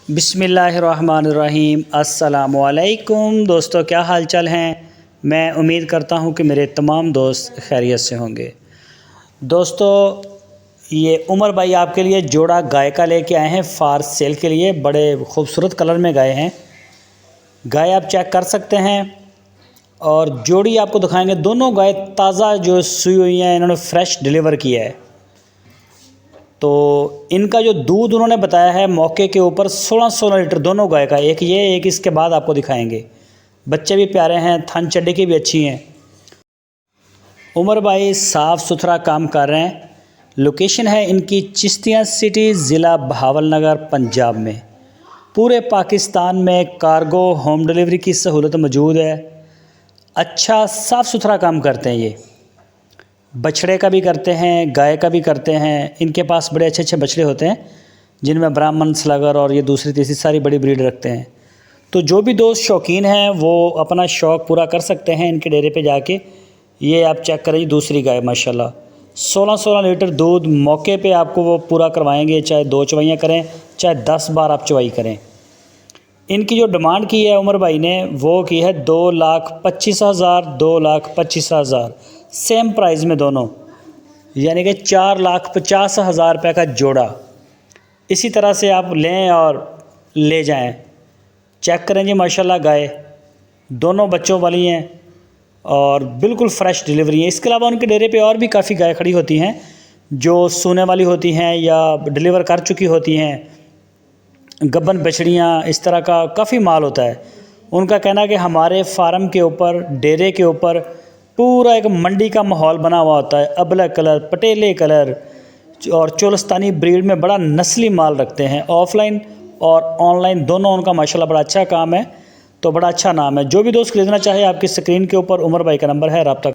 बिस्मिल्लाहिर्रहमानिर्रहीम अस्सलामुअलैकुम दोस्तों, क्या हाल चाल हैं। मैं उम्मीद करता हूं कि मेरे तमाम दोस्त खैरियत से होंगे। दोस्तों, ये उमर भाई आपके लिए जोड़ा गाय का लेके आए हैं फार सेल के लिए। बड़े खूबसूरत कलर में गाय हैं। गाय आप चेक कर सकते हैं और जोड़ी आपको दिखाएंगे। दोनों गाय ताज़ा जो सुई हुई हैं, इन्होंने फ्रेश डिलीवर किया है। तो इनका जो दूध उन्होंने बताया है मौके के ऊपर 16-16 लीटर दोनों गाय का। एक ये, एक इसके बाद आपको दिखाएंगे। बच्चे भी प्यारे हैं, थन चड्डी की भी अच्छी हैं। उमर भाई साफ़ सुथरा काम कर रहे हैं। लोकेशन है इनकी चिश्तिया सिटी, ज़िला बहावलनगर, पंजाब में। पूरे पाकिस्तान में कार्गो होम डिलीवरी की सहूलत मौजूद है। अच्छा साफ़ सुथरा काम करते हैं ये। बछड़े का भी करते हैं, गाय का भी करते हैं। इनके पास बड़े अच्छे अच्छे बछड़े होते हैं जिनमें ब्राह्मण, स्लगर और ये दूसरी तीसरी सारी बड़ी ब्रीड रखते हैं। तो जो भी दोस्त शौकीन हैं वो अपना शौक़ पूरा कर सकते हैं इनके डेरे पे जाके। ये आप चेक करें, दूसरी गाय माशाल्लाह 16-16 लीटर दूध मौके पे आपको वो पूरा करवाएंगे। चाहे 2 चवाइयाँ करें, चाहे 10 बार आप चवाई करें। इनकी जो डिमांड की है उमर भाई ने, वो की है 2,25,000, 2,25,000 सेम प्राइस में दोनों, यानी कि 4,50,000 रुपये का जोड़ा। इसी तरह से आप लें और ले जाएं। चेक करें जी, माशाल्लाह गाय दोनों बच्चों वाली हैं और बिल्कुल फ़्रेश डिलीवरी है। इसके अलावा उनके डेरे पे और भी काफ़ी गाय खड़ी होती हैं जो सूने वाली होती हैं या डिलीवर कर चुकी होती हैं। गब्बन बछड़ियाँ, इस तरह का काफ़ी माल होता है। उनका कहना है कि हमारे फार्म के ऊपर, डेरे के ऊपर पूरा एक मंडी का माहौल बना हुआ होता है। अबलग कलर, पटेले कलर और चोलस्तानी ब्रीड में बड़ा नस्ली माल रखते हैं। ऑफ़लाइन और ऑनलाइन दोनों उनका माशाल्लाह बड़ा अच्छा काम है। तो बड़ा अच्छा नाम है। जो भी दोस्त खरीदना चाहे, आपकी स्क्रीन के ऊपर उमर भाई का नंबर है, रब्ता